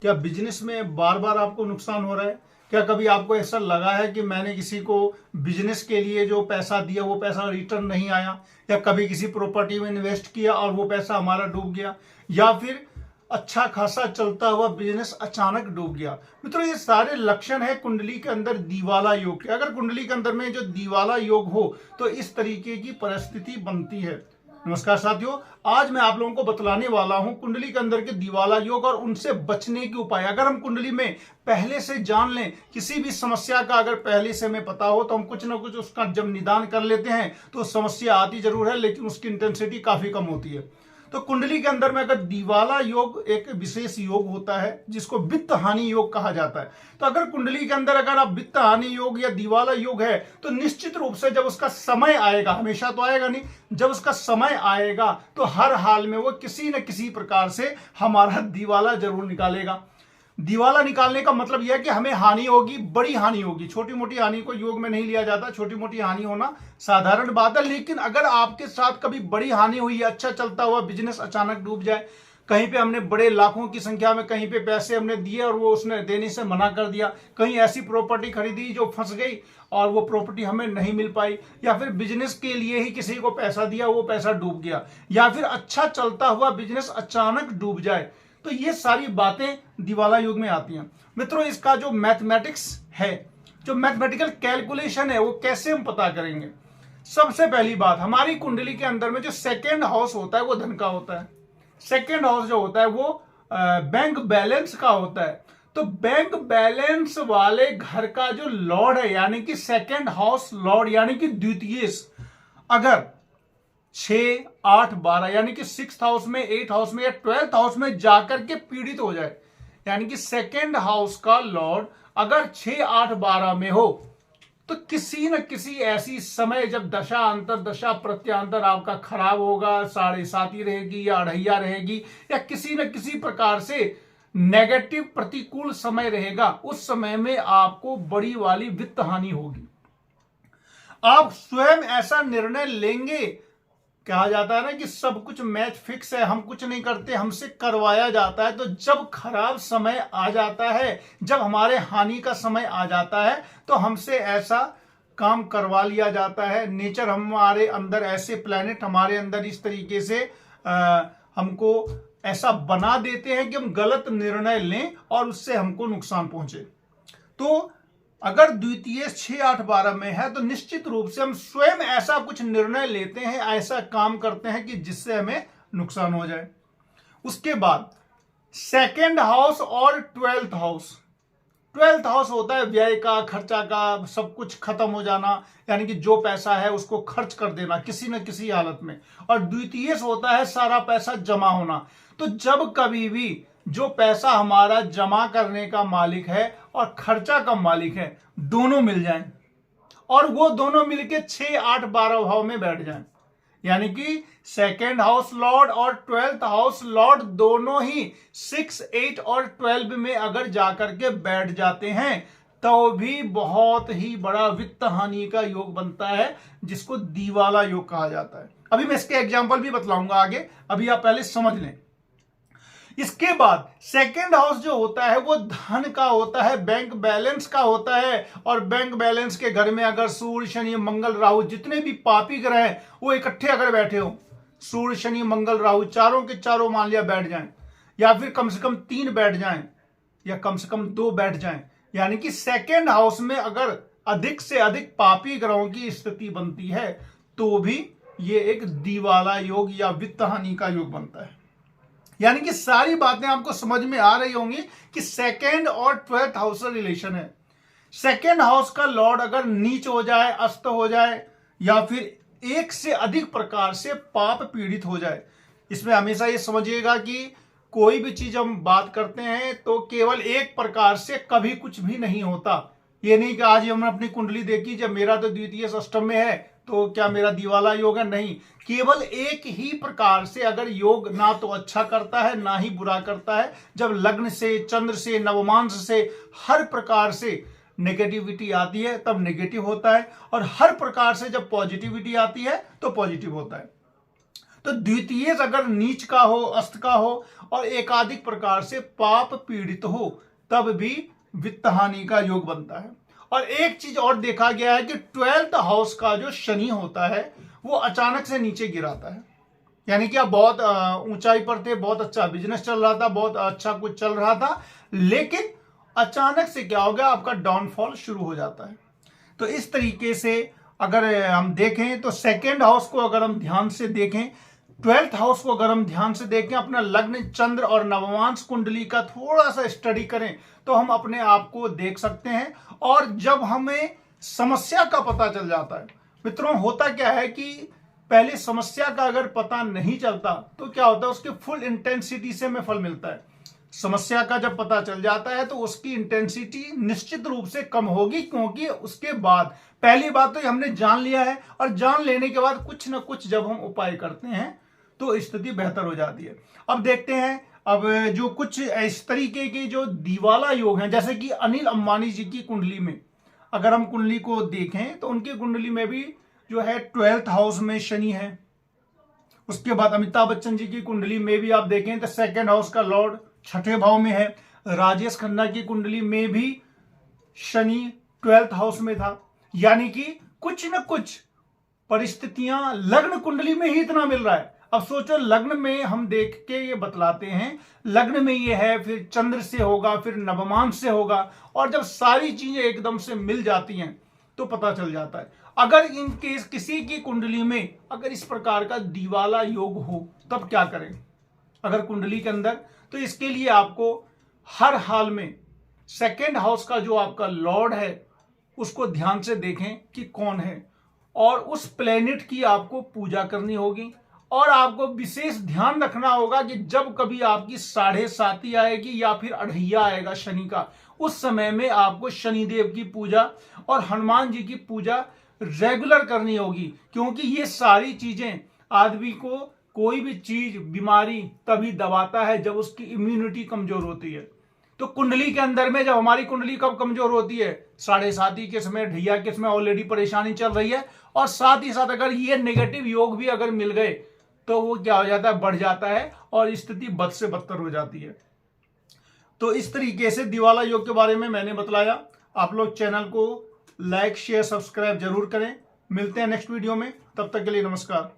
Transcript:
क्या बिजनेस में बार बार आपको नुकसान हो रहा है? क्या कभी आपको ऐसा लगा है कि मैंने किसी को बिजनेस के लिए जो पैसा दिया वो पैसा रिटर्न नहीं आया, या कभी किसी प्रॉपर्टी में इन्वेस्ट किया और वो पैसा हमारा डूब गया, या फिर अच्छा खासा चलता हुआ बिजनेस अचानक डूब गया? मित्रों, ये सारे लक्षण है कुंडली के अंदर दिवाला योग के। अगर कुंडली के अंदर में जो दिवाला योग हो तो इस तरीके की परिस्थिति बनती है। नमस्कार साथियों, आज मैं आप लोगों को बतलाने वाला हूं कुंडली के अंदर के दिवाला योग और उनसे बचने के उपाय। अगर हम कुंडली में पहले से जान लें, किसी भी समस्या का अगर पहले से हमें पता हो, तो हम कुछ ना कुछ उसका जब निदान कर लेते हैं तो समस्या आती जरूर है, लेकिन उसकी इंटेंसिटी काफी कम होती है। तो कुंडली के अंदर में अगर दिवाला योग एक विशेष योग होता है जिसको वित्त हानि योग कहा जाता है। तो अगर कुंडली के अंदर अगर आप वित्त हानि योग या दिवाला योग है तो निश्चित रूप से जब उसका समय आएगा, हमेशा तो आएगा नहीं, जब उसका समय आएगा तो हर हाल में वो किसी न किसी प्रकार से हमारा दिवाला जरूर निकालेगा। दिवाला निकालने का मतलब यह है कि हमें हानि होगी, बड़ी हानि होगी। छोटी मोटी हानि को योग में नहीं लिया जाता, छोटी मोटी हानि होना साधारण बात है। लेकिन अगर आपके साथ कभी बड़ी हानि हुई है, अच्छा चलता हुआ बिजनेस अचानक डूब जाए, कहीं पे हमने बड़े लाखों की संख्या में कहीं पे पैसे हमने दिए और वो उसने देने से मना कर दिया, कहीं ऐसी प्रॉपर्टी खरीदी जो फंस गई और वो प्रॉपर्टी हमें नहीं मिल पाई, या फिर बिजनेस के लिए ही किसी को पैसा दिया वो पैसा डूब गया, या फिर अच्छा चलता हुआ बिजनेस अचानक डूब जाए, तो ये सारी बातें दिवाला युग में आती हैं। मित्रों, इसका जो मैथमेटिक्स है, जो मैथमेटिकल कैलकुलेशन है, वो कैसे हम पता करेंगे? सबसे पहली बात, हमारी कुंडली के अंदर में जो सेकेंड हाउस होता है वो धन का होता है। सेकेंड हाउस जो होता है वो बैंक बैलेंस का होता है। तो बैंक बैलेंस वाले घर का जो लॉर्ड है, यानी कि सेकेंड हाउस लॉर्ड, यानी कि द्वितीय, अगर 6, 8, 12 यानी कि 6th हाउस में, 8th हाउस में या 12th हाउस में जाकर के पीड़ित हो जाए, यानी कि सेकेंड हाउस का लॉर्ड अगर 6, 8, 12 में हो, तो किसी न किसी ऐसी समय जब दशा अंतर दशा प्रत्यांतर आपका खराब होगा, 7.5 रहेगी या 2.5 रहेगी, या किसी न किसी प्रकार से नेगेटिव प्रतिकूल समय रहेगा, उस समय में आपको बड़ी वाली वित्त हानि होगी। आप स्वयं ऐसा निर्णय लेंगे, कहा जाता है ना कि सब कुछ मैच फिक्स है, हम कुछ नहीं करते, हमसे करवाया जाता है। तो जब खराब समय आ जाता है, जब हमारे हानि का समय आ जाता है, तो हमसे ऐसा काम करवा लिया जाता है। नेचर हमारे अंदर, ऐसे प्लेनेट हमारे अंदर इस तरीके से हमको ऐसा बना देते हैं कि हम गलत निर्णय लें और उससे हमको नुकसान पहुंचे। तो अगर द्वितीय 6, 8, 12 में है तो निश्चित रूप से हम स्वयं ऐसा कुछ निर्णय लेते हैं, ऐसा काम करते हैं कि जिससे हमें नुकसान हो जाए। उसके बाद सेकेंड हाउस और 12th हाउस। 12th हाउस होता है व्यय का, खर्चा का, सब कुछ खत्म हो जाना, यानी कि जो पैसा है उसको खर्च कर देना किसी न किसी हालत में। और द्वितीय होता है सारा पैसा जमा होना। तो जब कभी भी जो पैसा हमारा जमा करने का मालिक है और खर्चा का मालिक है, दोनों मिल जाएं और वो दोनों मिलके 6, 8, 12 भाव में बैठ जाएं, यानी कि सेकेंड हाउस लॉर्ड और 12th हाउस लॉर्ड दोनों ही 6, 8 और 12 में अगर जाकर के बैठ जाते हैं, तो भी बहुत ही बड़ा वित्त हानि का योग बनता है, जिसको दिवाला योग कहा जाता है। अभी मैं इसके एग्जाम्पल भी बतलाऊंगा आगे, अभी आप पहले समझ लें। इसके बाद सेकेंड हाउस जो होता है वो धन का होता है, बैंक बैलेंस का होता है। और बैंक बैलेंस के घर में अगर सूर्य, शनि, मंगल, राहु, जितने भी पापी ग्रह हैं वो इकट्ठे अगर बैठे हो, सूर्य, शनि, मंगल, राहु चारों के चारों मान लिया बैठ जाएं, या फिर कम से कम 3 बैठ जाएं, या कम से कम 2 बैठ जाएं, यानी कि सेकेंड हाउस में अगर अधिक से अधिक पापी ग्रहों की स्थिति बनती है, तो भी ये एक दिवाला योग या वित्त हानि का योग बनता है। यानी कि सारी बातें आपको समझ में आ रही होंगी कि सेकेंड और 12th हाउस का रिलेशन है। सेकेंड हाउस का लॉर्ड अगर नीच हो जाए, अस्त हो जाए, या फिर एक से अधिक प्रकार से पाप पीड़ित हो जाए, इसमें हमेशा ये समझिएगा कि कोई भी चीज हम बात करते हैं तो केवल एक प्रकार से कभी कुछ भी नहीं होता। ये नहीं कि आज हमने अपनी कुंडली देखी, जब मेरा तो द्वितीय अष्टम में है तो क्या मेरा दिवाला योग है? नहीं, केवल एक ही प्रकार से अगर योग ना तो अच्छा करता है ना ही बुरा करता है। जब लग्न से, चंद्र से, नवमांश से हर प्रकार से नेगेटिविटी आती है तब नेगेटिव होता है, और हर प्रकार से जब पॉजिटिविटी आती है तो पॉजिटिव होता है। तो द्वितीय अगर नीच का हो, अस्त का हो और एकाधिक प्रकार से पाप पीड़ित हो तब भी वित्त हानि का योग बनता है। और एक चीज और देखा गया है कि 12th हाउस का जो शनि होता है वो अचानक से नीचे गिराता है। यानी कि आप बहुत ऊंचाई पर थे, बहुत अच्छा बिजनेस चल रहा था, बहुत अच्छा कुछ चल रहा था, लेकिन अचानक से क्या हो गया, आपका डाउनफॉल शुरू हो जाता है। तो इस तरीके से अगर हम देखें तो सेकेंड हाउस को अगर हम ध्यान से देखें, 12th हाउस को अगर हम ध्यान से देखें, अपना लग्न चंद्र और नवमांश कुंडली का थोड़ा सा स्टडी करें तो हम अपने आप को देख सकते हैं। और जब हमें समस्या का पता चल जाता है, मित्रों होता क्या है कि पहले समस्या का अगर पता नहीं चलता तो क्या होता है, उसके फुल इंटेंसिटी से हमें फल मिलता है। समस्या का जब पता चल जाता है तो उसकी इंटेंसिटी निश्चित रूप से कम होगी, क्योंकि उसके बाद पहली बात तो हमने जान लिया है, और जान लेने के बाद कुछ ना कुछ जब हम उपाय करते हैं तो स्थिति बेहतर हो जाती है। अब देखते हैं, अब जो कुछ इस तरीके के जो दिवाला योग हैं, जैसे कि अनिल अंबानी जी की कुंडली में अगर हम कुंडली को देखें तो उनकी कुंडली में भी जो है 12th हाउस में शनि है। उसके बाद अमिताभ बच्चन जी की कुंडली में भी आप देखें तो सेकंड हाउस का लॉर्ड छठे भाव में है। राजेश खन्ना की कुंडली में भी शनि 12th हाउस में था। यानी कि कुछ न कुछ परिस्थितियां लग्न कुंडली में ही इतना मिल रहा है। अब सोचो, लग्न में हम देख के ये बतलाते हैं, लग्न में ये है, फिर चंद्र से होगा, फिर नवमांश से होगा, और जब सारी चीजें एकदम से मिल जाती हैं तो पता चल जाता है। अगर इन केस किसी की कुंडली में अगर इस प्रकार का दिवाला योग हो तब क्या करें अगर कुंडली के अंदर, तो इसके लिए आपको हर हाल में सेकेंड हाउस का जो आपका लॉर्ड है उसको ध्यान से देखें कि कौन है, और उस प्लेनेट की आपको पूजा करनी होगी। और आपको विशेष ध्यान रखना होगा कि जब कभी आपकी 7.5 आएगी या फिर अढ़ैया आएगा शनि का, उस समय में आपको शनिदेव की पूजा और हनुमान जी की पूजा रेगुलर करनी होगी, क्योंकि ये सारी चीजें आदमी को कोई भी चीज बीमारी तभी दबाता है जब उसकी इम्यूनिटी कमजोर होती है। तो कुंडली के अंदर में जब हमारी कुंडली कब कमजोर होती है, 7.5 के समय, ढैया के समय ऑलरेडी परेशानी चल रही है, और साथ ही साथ अगर ये नेगेटिव योग भी अगर मिल गए तो वो क्या हो जाता है, बढ़ जाता है और स्थिति बद से बदतर हो जाती है। तो इस तरीके से दिवाला योग के बारे में मैंने बतलाया। आप लोग चैनल को लाइक शेयर सब्सक्राइब जरूर करें। मिलते हैं नेक्स्ट वीडियो में, तब तक के लिए नमस्कार।